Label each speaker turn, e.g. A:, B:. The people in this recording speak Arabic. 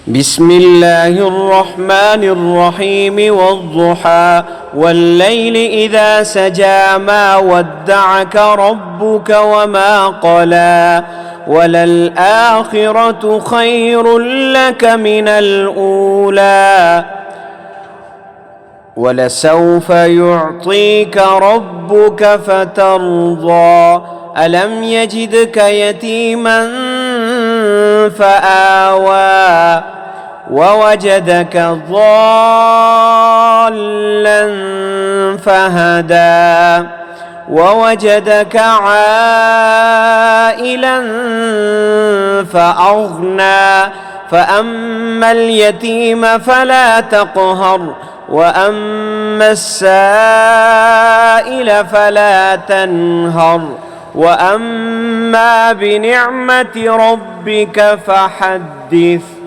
A: بسم الله الرحمن الرحيم والضحى والليل إذا سجى ما ودعك ربك وما قلى وللآخرة خير لك من الأولى ولسوف يعطيك ربك فترضى ألم يجدك يتيما فآوى ووجدك ضالا فهدى ووجدك عائلا فأغنى فأما اليتيم فلا تقهر وأما السائل فلا تنهر وأما بنعمة ربك فحدث.